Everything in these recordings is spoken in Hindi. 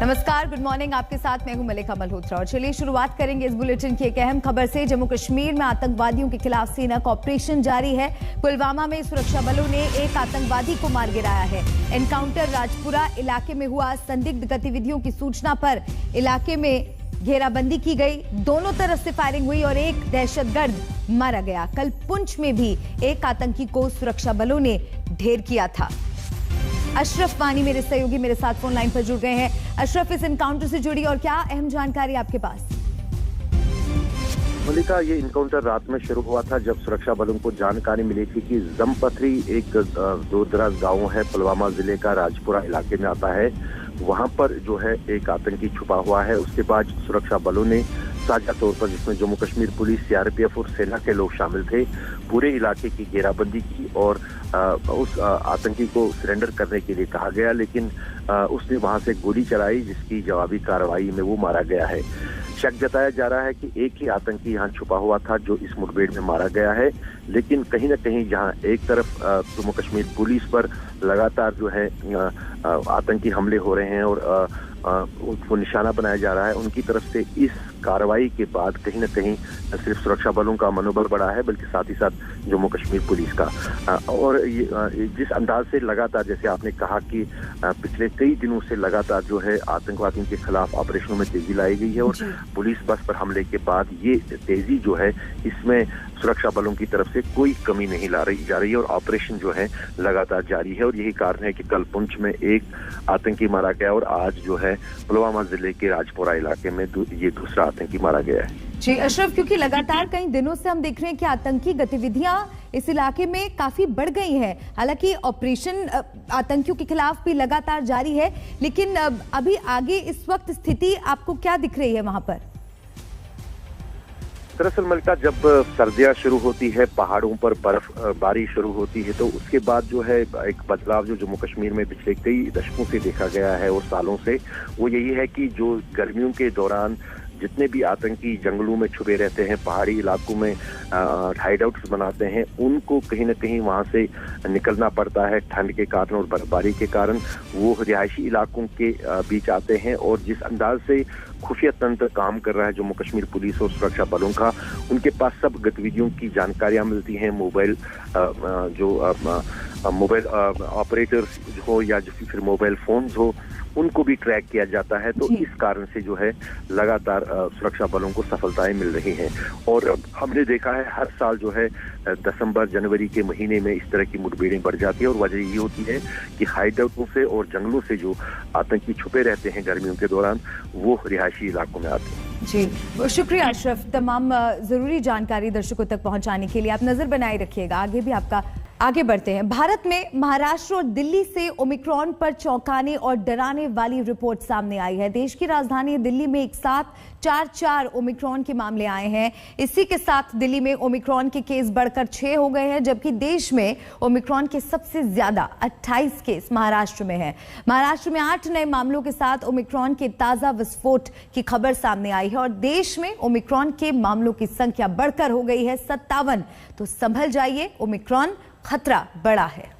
नमस्कार, गुड मॉर्निंग। आपके साथ मैं हूं मलिका मल्होत्रा और चलिए शुरुआत करेंगे इस बुलेटिन की एक अहम खबर से। जम्मू कश्मीर में आतंकवादियों के खिलाफ सेना का ऑपरेशन जारी है। पुलवामा में सुरक्षा बलों ने एक आतंकवादी को मार गिराया है। एनकाउंटर राजपुरा इलाके में हुआ। संदिग्ध गतिविधियों की सूचना पर इलाके में घेराबंदी की गई। दोनों तरफ से फायरिंग हुई और एक दहशतगर्द मारा गया। कल पुंछ में भी एक आतंकी को सुरक्षा बलों ने ढेर किया था। अशरफ वानी मेरे सहयोगी मेरे साथ फोन लाइन पर जुड़ गए हैं। अशरफ, इस एनकाउंटर से जुड़ी और क्या अहम जानकारी आपके पास? मलिका, ये इनकाउंटर रात में शुरू हुआ था जब सुरक्षा बलों को जानकारी मिली थी कि जमपथरी एक दूरदराज गांव है, पुलवामा जिले का राजपुरा इलाके में आता है। वहां पर जो है एक आतंकी छुपा हुआ है। उसके बाद सुरक्षा बलों ने साझा तौर पर, जिसमें जम्मू कश्मीर पुलिस, सीआरपीएफ और सेना के लोग शामिल थे, पूरे इलाके की घेराबंदी की और उस आतंकी को सरेंडर करने के लिए कहा गया, लेकिन उसने वहां से गोली चलाई, जिसकी जवाबी कार्रवाई में वो मारा गया है। शक जताया जा रहा है कि एक ही आतंकी यहाँ छुपा हुआ था जो इस मुठभेड़ में मारा गया है, लेकिन कहीं न कहीं जहाँ एक तरफ जम्मू कश्मीर पुलिस पर लगातार जो है आतंकी हमले हो रहे हैं और उनको निशाना बनाया जा रहा है, उनकी तरफ से इस कार्रवाई के बाद कहीं न कहीं सिर्फ सुरक्षा बलों का मनोबल बढ़ा है, बल्कि साथ ही साथ जम्मू कश्मीर पुलिस का। और ये जिस अंदाज से लगातार, जैसे आपने कहा कि पिछले कई दिनों से लगातार जो है आतंकवादियों के खिलाफ ऑपरेशनों में तेजी लाई गई है और पुलिस बस पर हमले के बाद ये तेजी जो है, इसमें सुरक्षा बलों की तरफ से कोई कमी नहीं जा रही है और ऑपरेशन जो है लगातार जारी है। और यही कारण है कि कल पुंछ में एक आतंकी मारा गया और आज जो है पुलवामा जिले के राजपुरा इलाके में ये दूसरा आतंकी मारा गया है। जी अशरफ, क्योंकि लगातार कई दिनों से हम देख रहे हैं कि आतंकी गतिविधियां इस इलाके में काफी बढ़ गई हैं। हालांकि ऑपरेशन आतंकियों के खिलाफ भी लगातार जारी है, लेकिन अभी आगे इस वक्त स्थिति आपको क्या दिख रही है वहां पर? दरअसल मलिका, जब सर्दियां शुरू होती है, पहाड़ों पर बर्फबारी शुरू होती है, तो उसके बाद जो है एक बदलाव जो जम्मू कश्मीर में पिछले कई दशकों से देखा गया है और सालों से, वो यही है कि जो गर्मियों के दौरान जितने भी आतंकी जंगलों में छुपे रहते हैं, पहाड़ी इलाकों में हाइड आउट्स बनाते हैं, उनको कहीं न कहीं वहां से निकलना पड़ता है ठंड के कारण और बर्फबारी के कारण। वो रिहायशी इलाकों के बीच आते हैं और जिस अंदाज से खुफिया तंत्र काम कर रहा है जम्मू कश्मीर पुलिस और सुरक्षा बलों का, उनके पास सब गतिविधियों की जानकारियां मिलती हैं। मोबाइल ऑपरेटर्स हो या फिर मोबाइल फोन्स हो, उनको भी ट्रैक किया जाता है। तो इस कारण से जो है लगातार सुरक्षा बलों को सफलताएं मिल रही हैं और हमने देखा है हर साल जो है दिसंबर जनवरी के महीने में इस तरह की मुठभेड़ें बढ़ जाती है और वजह ये होती है कि हाइड आउटों से और जंगलों से जो आतंकी छुपे रहते हैं गर्मियों के दौरान, वो रिहायशी इलाकों में आते हैं। जी शुक्रिया अशरफ, तमाम जरूरी जानकारी दर्शकों तक पहुंचाने के लिए। आप नजर बनाए रखिएगा, आगे भी आपका। आगे बढ़ते हैं। भारत में महाराष्ट्र और दिल्ली से ओमिक्रॉन पर चौंकाने और डराने वाली रिपोर्ट सामने आई है। देश की राजधानी दिल्ली में एक साथ 4 ओमिक्रॉन के मामले आए हैं। इसी के साथ दिल्ली में ओमिक्रॉन के केस बढ़कर 6 हो गए हैं, जबकि देश में ओमिक्रॉन के सबसे ज्यादा 28 केस महाराष्ट्र में हैं। महाराष्ट्र में 8 नए मामलों के साथ ओमिक्रॉन के ताजा विस्फोट की खबर सामने आई है और देश में ओमिक्रॉन के मामलों की संख्या बढ़कर हो गई है 57। तो संभल जाइए, ओमिक्रॉन खतरा बड़ा है।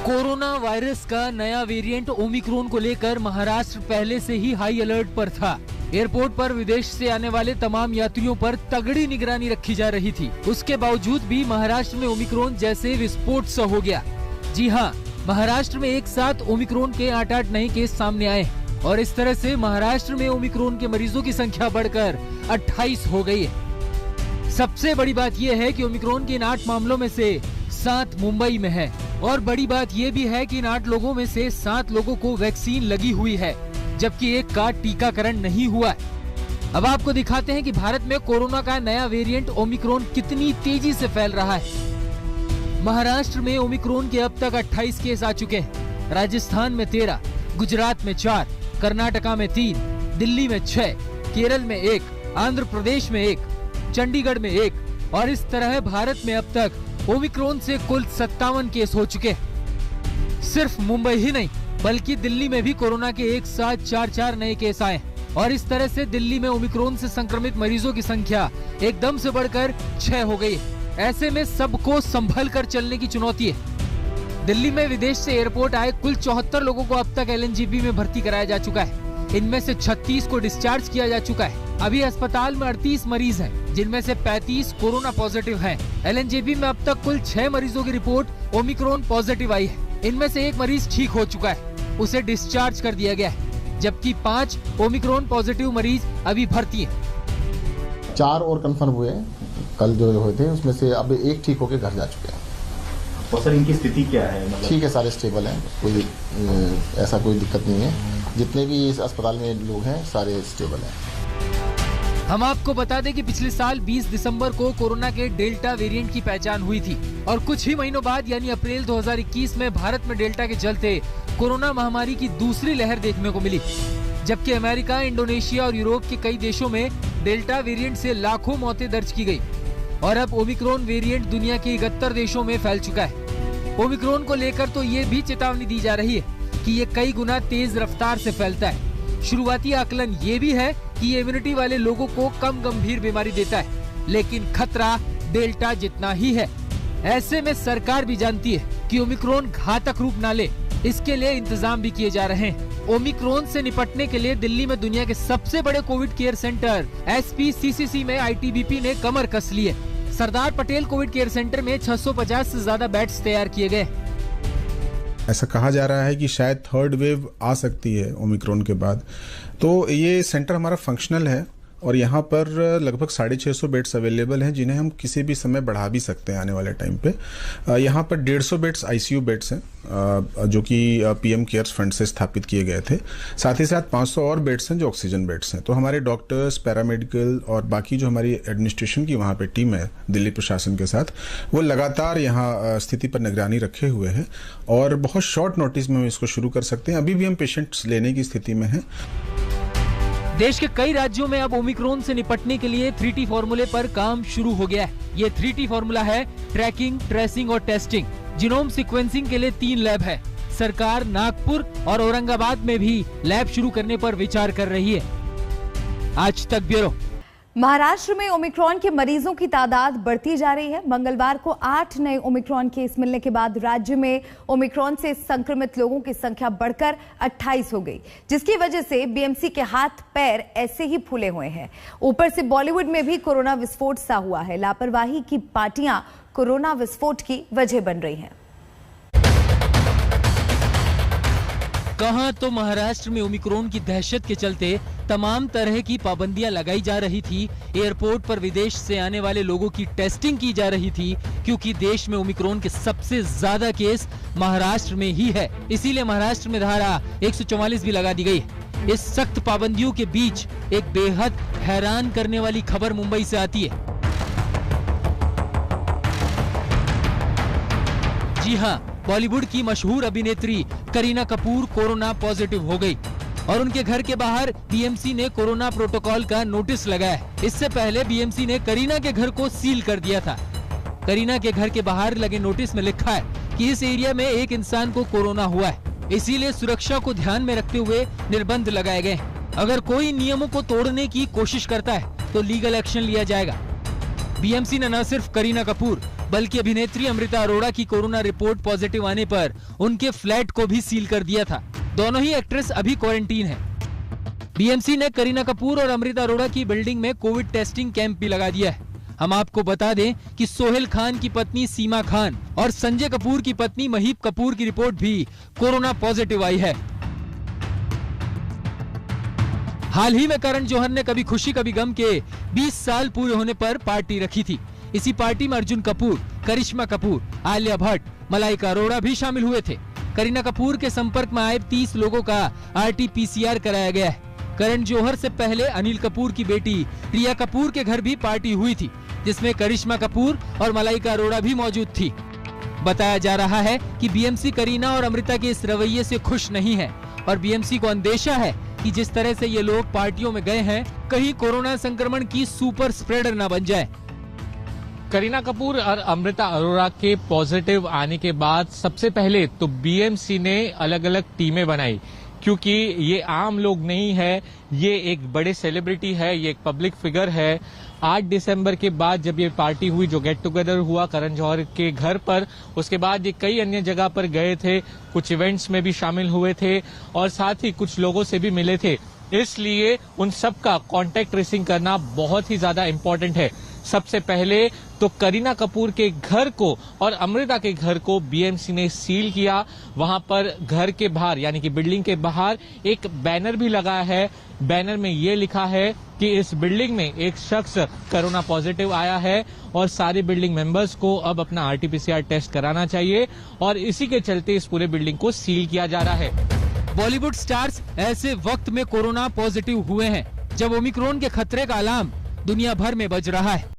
कोरोना वायरस का नया वेरिएंट ओमिक्रॉन को लेकर महाराष्ट्र पहले से ही हाई अलर्ट पर था। एयरपोर्ट पर विदेश से आने वाले तमाम यात्रियों पर तगड़ी निगरानी रखी जा रही थी। उसके बावजूद भी महाराष्ट्र में ओमिक्रॉन जैसे विस्फोट सा हो गया। जी हाँ, महाराष्ट्र में एक साथ ओमिक्रॉन के 8 नए केस सामने आए और इस तरह से महाराष्ट्र में ओमिक्रॉन के मरीजों की संख्या बढ़कर 28 हो गई है। सबसे बड़ी बात यह है कि ओमिक्रॉन के इन 8 मामलों में से 7 मुंबई में है और बड़ी बात यह भी है कि इन 8 लोगों में से 7 लोगों को वैक्सीन लगी हुई है, जबकि एक का टीकाकरण नहीं हुआ है। अब आपको दिखाते हैं कि भारत में कोरोना का नया वेरिएंट ओमिक्रॉन कितनी तेजी से फैल रहा है। महाराष्ट्र में ओमिक्रॉन के अब तक 28 केस आ चुके हैं। राजस्थान में 13, गुजरात में 4, कर्नाटका में 3, दिल्ली में 6, केरल में 1, आंध्र प्रदेश में 1, चंडीगढ़ में 1 और इस तरह भारत में अब तक ओमिक्रॉन से कुल 57 केस हो चुके हैं। सिर्फ मुंबई ही नहीं बल्कि दिल्ली में भी कोरोना के एक साथ 4 नए केस आए और इस तरह से दिल्ली में ओमिक्रॉन से संक्रमित मरीजों की संख्या एकदम से बढ़कर 6 हो गई। ऐसे में सबको संभल कर चलने की चुनौती है। दिल्ली में विदेश से एयरपोर्ट आए कुल 74 लोगों को अब तक LNJB में भर्ती कराया जा चुका है। इनमें से 36 को डिस्चार्ज किया जा चुका है। अभी अस्पताल में 38 मरीज हैं, जिनमें से 35 कोरोना पॉजिटिव हैं। LNJB में अब तक कुल 6 मरीजों की रिपोर्ट ओमिक्रॉन पॉजिटिव आई है। इनमें से 1 मरीज ठीक हो चुका है, उसे डिस्चार्ज कर दिया गया है, जबकि 5 ओमिक्रॉन पॉजिटिव मरीज अभी भर्ती हैं। 4 और कंफर्म हुए कल जो हुए थे, उसमें से अब 1 ठीक होकर घर जा चुके हैं। और सर इनकी स्थिति क्या है? मतलब ठीक है, सारे स्टेबल हैं, कोई ऐसा कोई दिक्कत नहीं है। जितने भी इस अस्पताल में लोग हैं सारे स्टेबल हैं। हम आपको बता दें कि पिछले साल 20 दिसंबर को कोरोना के डेल्टा वेरिएंट की पहचान हुई थी और कुछ ही महीनों बाद यानी अप्रैल 2021 में भारत में डेल्टा के चलते कोरोना महामारी की दूसरी लहर देखने को मिली, जबकि अमेरिका, इंडोनेशिया और यूरोप के कई देशों में डेल्टा वेरिएंट से लाखों मौतें दर्ज की गई और अब ओमिक्रॉन वेरिएंट दुनिया के 71 देशों में फैल चुका है। ओमिक्रॉन को लेकर तो ये भी चेतावनी दी जा रही है कि ये कई गुना तेज रफ्तार से फैलता है। शुरुआती आकलन ये भी है कि ये इम्यूनिटी वाले लोगों को कम गंभीर बीमारी देता है, लेकिन खतरा डेल्टा जितना ही है। ऐसे में सरकार भी जानती है कि ओमिक्रॉन घातक रूप ना ले, इसके लिए इंतजाम भी किए जा रहे हैं। ओमिक्रॉन से निपटने के लिए दिल्ली में दुनिया के सबसे बड़े कोविड केयर सेंटर SPCCC में ITBP ने कमर कस ली है। Sardar Patel Covid care centre में 650 से ज्यादा बेड्स तैयार किए गए। ऐसा कहा जा रहा है कि शायद 3rd वेव आ सकती है ओमिक्रॉन के बाद, तो ये सेंटर हमारा फंक्शनल है और यहाँ पर लगभग 650 बेड्स अवेलेबल हैं, जिन्हें हम किसी भी समय बढ़ा भी सकते हैं आने वाले टाइम पे। यहाँ पर 150 बेड्स ICU बेड्स हैं, जो कि PM केयर्स फंड से स्थापित किए गए थे। साथ ही साथ 500 और बेड्स हैं जो ऑक्सीजन बेड्स हैं। तो हमारे डॉक्टर्स, पैरामेडिकल और बाकी जो हमारी एडमिनिस्ट्रेशन की वहाँ पे टीम है दिल्ली प्रशासन के साथ, वो लगातार यहाँ स्थिति पर निगरानी रखे हुए हैं और बहुत शॉर्ट नोटिस में हम इसको शुरू कर सकते हैं। अभी भी हम पेशेंट्स लेने की स्थिति में हैं। देश के कई राज्यों में अब ओमिक्रॉन से निपटने के लिए 3T फॉर्मूले पर काम शुरू हो गया है। ये 3T फॉर्मूला है ट्रैकिंग, ट्रेसिंग और टेस्टिंग। जीनोम सीक्वेंसिंग के लिए 3 लैब है। सरकार नागपुर और औरंगाबाद में भी लैब शुरू करने पर विचार कर रही है। आज तक ब्यूरो। महाराष्ट्र में ओमिक्रॉन के मरीजों की तादाद बढ़ती जा रही है। मंगलवार को 8 नए ओमिक्रॉन केस मिलने के बाद राज्य में ओमिक्रॉन से संक्रमित लोगों की संख्या बढ़कर 28 हो गई, जिसकी वजह से BMC के हाथ पैर ऐसे ही फूले हुए हैं। ऊपर से बॉलीवुड में भी कोरोना विस्फोट सा हुआ है। लापरवाही की पार्टियां कोरोना विस्फोट की वजह बन रही हैं। कहां तो महाराष्ट्र में ओमिक्रॉन की दहशत के चलते तमाम तरह की पाबंदियां लगाई जा रही थी। एयरपोर्ट पर विदेश से आने वाले लोगों की टेस्टिंग की जा रही थी, क्योंकि देश में ओमिक्रॉन के सबसे ज्यादा केस महाराष्ट्र में ही है। इसीलिए महाराष्ट्र में धारा 144 भी लगा दी गई। इस सख्त पाबंदियों के बीच एक बेहद हैरान करने वाली खबर मुंबई से आती है। जी हां, बॉलीवुड की मशहूर अभिनेत्री करीना कपूर कोरोना पॉजिटिव हो गई और उनके घर के बाहर BMC ने कोरोना प्रोटोकॉल का नोटिस लगाया है। इससे पहले BMC ने करीना के घर को सील कर दिया था। करीना के घर के बाहर लगे नोटिस में लिखा है कि इस एरिया में एक इंसान को कोरोना हुआ है, इसीलिए सुरक्षा को ध्यान में रखते हुए निर्बंध लगाए गए। अगर कोई नियमों को तोड़ने की कोशिश करता है तो लीगल एक्शन लिया जाएगा। BMC ने न सिर्फ करीना कपूर बल्कि अभिनेत्री अमृता अरोड़ा की कोरोना रिपोर्ट पॉजिटिव आने पर उनके फ्लैट को भी सील कर दिया था। दोनों ही एक्ट्रेस अभी क्वारंटीन है। BMC ने करीना कपूर और अमृता अरोड़ा की बिल्डिंग में कोविड टेस्टिंग कैंप भी लगा दिया है। हम आपको बता दें कि सोहेल खान की पत्नी सीमा खान और संजय कपूर की पत्नी महीप कपूर की रिपोर्ट भी कोरोना पॉजिटिव आई है। हाल ही में करण जौहर ने कभी खुशी कभी गम के 20 साल पूरे होने पर पार्टी रखी थी। इसी पार्टी में अर्जुन कपूर, करिश्मा कपूर, आलिया भट्ट, मलाइका अरोड़ा भी शामिल हुए थे। करीना कपूर के संपर्क में आए 30 लोगों का RT-PCR कराया गया है। करण जौहर से पहले अनिल कपूर की बेटी रिया कपूर के घर भी पार्टी हुई थी, जिसमें करिश्मा कपूर और मलाइका अरोड़ा भी मौजूद थी। बताया जा रहा है कि BMC करीना और अमृता के इस रवैये से खुश नहीं है और BMC को अंदेशा है कि जिस तरह से ये लोग पार्टियों में गए हैं, कहीं कोरोना संक्रमण की सुपर स्प्रेडर न बन जाए। करीना कपूर और अमृता अरोड़ा के पॉजिटिव आने के बाद सबसे पहले तो बीएमसी ने अलग अलग टीमें बनाई, क्योंकि ये आम लोग नहीं है, ये एक बड़े सेलिब्रिटी है, ये एक पब्लिक फिगर है। 8 दिसंबर के बाद जब ये पार्टी हुई, जो गेट टुगेदर हुआ करण जौहर के घर पर, उसके बाद ये कई अन्य जगह पर गए थे, कुछ इवेंट्स में भी शामिल हुए थे और साथ ही कुछ लोगों से भी मिले थे। इसलिए उन सब का कॉन्टेक्ट ट्रेसिंग करना बहुत ही ज्यादा इम्पोर्टेंट है। सबसे पहले तो करीना कपूर के घर को और अमृता के घर को बीएमसी ने सील किया। वहां पर घर के बाहर यानी कि बिल्डिंग के बाहर एक बैनर भी लगा है। बैनर में ये लिखा है कि इस बिल्डिंग में एक शख्स कोरोना पॉजिटिव आया है और सारे बिल्डिंग मेंबर्स को अब अपना आरटीपीसीआर टेस्ट कराना चाहिए और इसी के चलते इस पूरे बिल्डिंग को सील किया जा रहा है। बॉलीवुड स्टार्स ऐसे वक्त में कोरोना पॉजिटिव हुए हैं जब ओमिक्रॉन के खतरे का अलार्म दुनिया भर में बज रहा है।